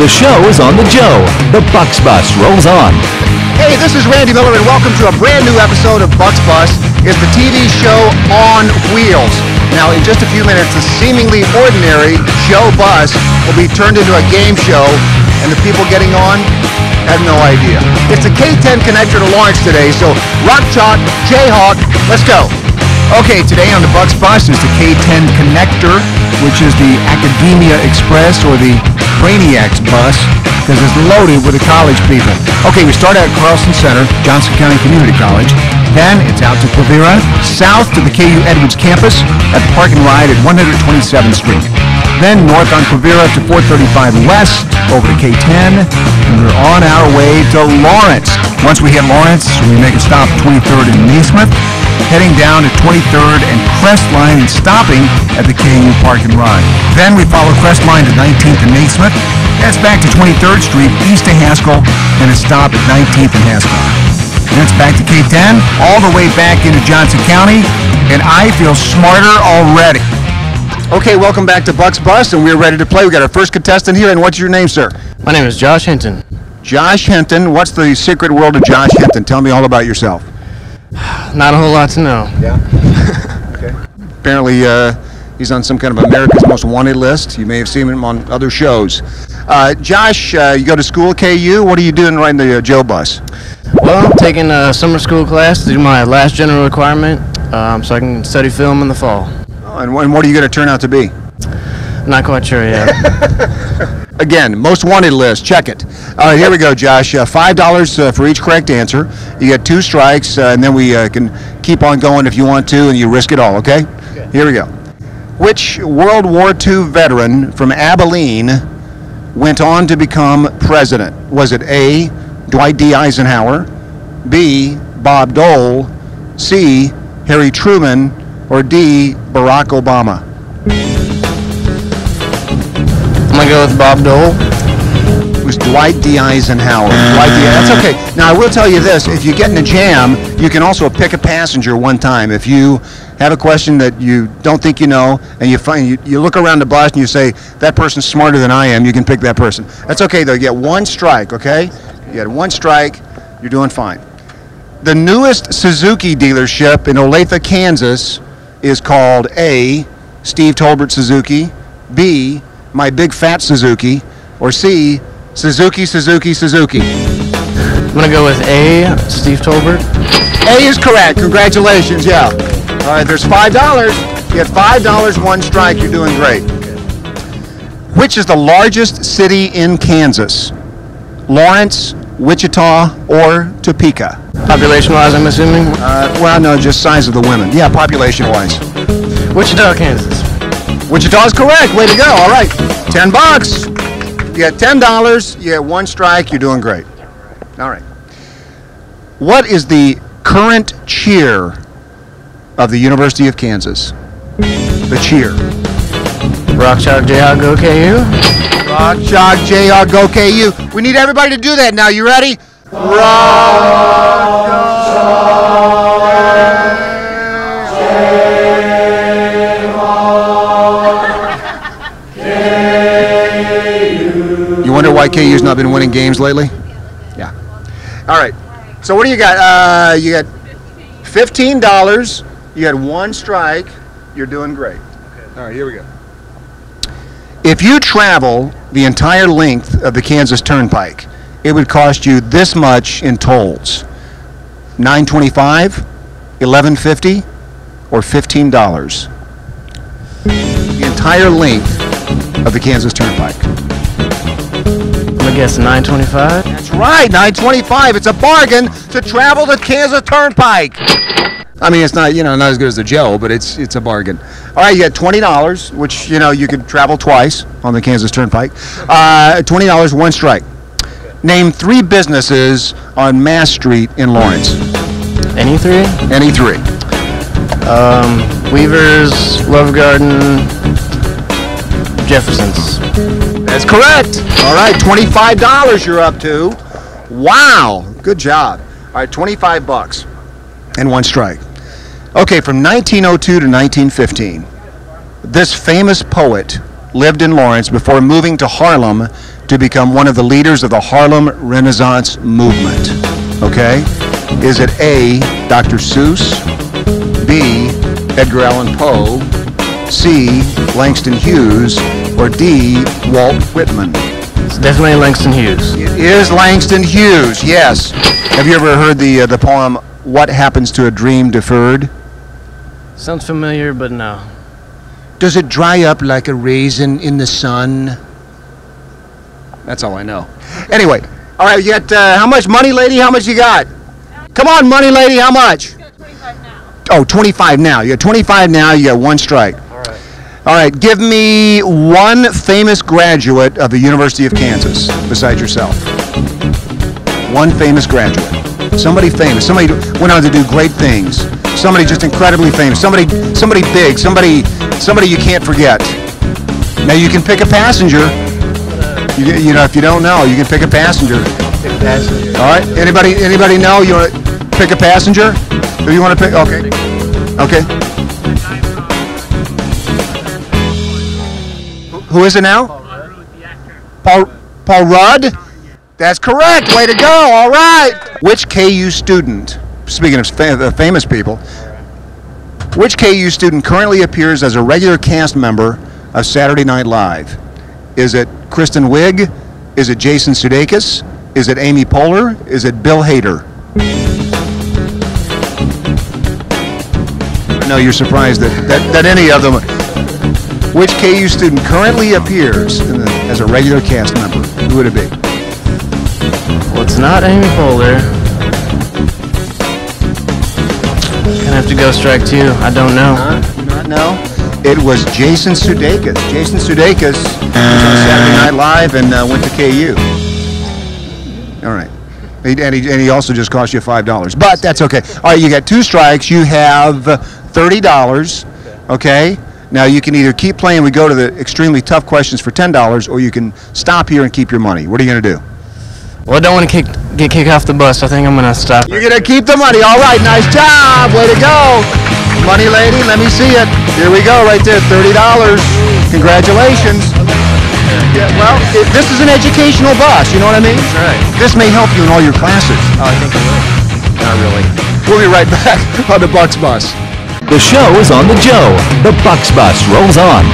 The show is on the Joe. The Bucks Bus rolls on. Hey, this is Randy Miller, and welcome to a brand new episode of Bucks Bus. It's the TV show on wheels. Now, in just a few minutes, the seemingly ordinary Joe Bus will be turned into a game show, and the people getting on have no idea. It's the K10 connector to Lawrence today, so Rock Chalk, Jayhawk, let's go. Okay, today on the Bucks Bus is the K10 connector, which is the Academia Express or the Brainiacs bus, because it's loaded with the college people. Okay, we start at Carlson Center, Johnson County Community College. Then it's out to Quivira, south to the KU Edwards campus at the park and ride at 127th Street. Then north on Quivira to 435 West, over to K10, and we're on our way to Lawrence. Once we hit Lawrence, we make a stop at 23rd and Naismith, heading down to 23rd and Crestline and stopping at the KU Park and Ride. Then we follow Crestline to 19th and Naismith. That's back to 23rd Street, east of Haskell, and a stop at 19th and Haskell. Then it's back to K10, all the way back into Johnson County, and I feel smarter already. Okay, welcome back to Bucks Bus, and we're ready to play. We got our first contestant here, and what's your name, sir? My name is Josh Hinton. Josh Hinton. What's the secret world of Josh Hinton? Tell me all about yourself. Not a whole lot to know. Yeah? Okay. Apparently, he's on some kind of America's Most Wanted list. You may have seen him on other shows. Josh, you go to school at KU. What are you doing riding the Joe Bus? Well, I'm taking a summer school class to do my last general requirement, so I can study film in the fall. Oh, and what are you going to turn out to be? Not quite sure yet. Again, Most Wanted list. Check it. All right, here we go, Josh. $5 for each correct answer. You get 2 strikes, and then we can keep on going if you want to, and you risk it all, okay? Here we go. Which World War II veteran from Abilene went on to become president? Was it A, Dwight D. Eisenhower, B, Bob Dole, C, Harry Truman, or D, Barack Obama? I'm going to go with Bob Dole. It was Dwight D. Eisenhower. That's okay. Now, I will tell you this. If you get in a jam, you can also pick a passenger one time. If you have a question that you don't think you know, and you look around the bus and you say, that person's smarter than I am, you can pick that person. That's okay, though. You get 1 strike, okay? You get 1 strike. You're doing fine. The newest Suzuki dealership in Olathe, Kansas is called A, Steve Tolbert Suzuki, B, My Big Fat Suzuki, or C, Suzuki, Suzuki, Suzuki. I'm going to go with A, Steve Tolbert. A is correct. Congratulations, yeah. All right, there's $5. You get $5, 1 strike. You're doing great. Which is the largest city in Kansas? Lawrence, Wichita, or Topeka? Population-wise, I'm assuming? Well, no, just size of the women. Yeah, population-wise. Wichita, Kansas. Wichita is correct. Way to go. All right, $10. You get $10. You get 1 strike. You're doing great. All right. What is the current cheer of the University of Kansas? The cheer. Rock Chalk, Jayhawk, go KU. Rock Chalk, Jayhawk, go KU. We need everybody to do that now. You ready? Rock You wonder why KU's not been winning games lately? Yeah. All right. So what do you got? You got $15. You had 1 strike. You're doing great. All right, here we go. If you travel the entire length of the Kansas Turnpike, it would cost you this much in tolls: $9.25, $11.50, or $15. The entire length of the Kansas Turnpike. I'm going to guess $9.25. That's right, $9.25. It's a bargain to travel the Kansas Turnpike. I mean, it's not, not as good as the Joe, but it's a bargain. All right, you got $20, which, you could travel twice on the Kansas Turnpike. $20, 1 strike. Name 3 businesses on Mass Street in Lawrence. Any 3? Any 3. Weaver's, Love Garden, Jefferson's. That's correct. All right, $25 you're up to. Wow, good job. All right, $25 and 1 strike. Okay, from 1902 to 1915, this famous poet lived in Lawrence before moving to Harlem to become one of the leaders of the Harlem Renaissance movement? Okay? Is it A, Dr. Seuss, B, Edgar Allan Poe, C, Langston Hughes, or D, Walt Whitman? It's definitely Langston Hughes. It is Langston Hughes, yes. Have you ever heard the poem, What Happens to a Dream Deferred? Sounds familiar, but no. Does it dry up like a raisin in the sun? That's all I know. Anyway, all right, you got, how much money, lady? How much you got? Come on, money lady, how much? 25 now. Oh, 25 now. You got 25 now, you got one strike. All right, give me one famous graduate of the University of Kansas besides yourself. One famous graduate. Somebody famous. Somebody went on to do great things. Somebody just incredibly famous. Somebody big. Somebody you can't forget. Now you can pick a passenger. You know, if you don't know, you can pick a passenger. Pick passenger. All right. Anybody know? You want to pick a passenger? Who you want to pick? Okay. Okay. Who is it now? Paul Rudd? That's correct. Way to go. All right. Which KU student, speaking of famous people, which KU student currently appears as a regular cast member of Saturday Night Live? Is it Kristen Wiig? Is it Jason Sudeikis? Is it Amy Poehler? Is it Bill Hader? I know you're surprised that any of them. Which KU student currently appears as a regular cast member? Who would it be? Well, it's not Amy Poehler. Gonna have to go strike two. I don't know. Not know. It was Jason Sudeikis. Jason Sudeikis was on Saturday Night Live and went to KU. All right. And he also just cost you $5. But that's okay. All right, you got two strikes. You have $30. Okay? Now you can either keep playing, we go to the extremely tough questions for $10, or you can stop here and keep your money. What are you going to do? Well, I don't want to get kicked off the bus. I think I'm going to stop. You're going to keep the money. All right, nice job. Way to go. Money lady, let me see it. Here we go, right there, $30. Congratulations. Yeah, well, this is an educational bus, you know what I mean? That's right. This may help you in all your classes. Oh, I think it will. Not really. We'll be right back on the Bucks Bus. The show is on the Joe. The Bucks Bus rolls on.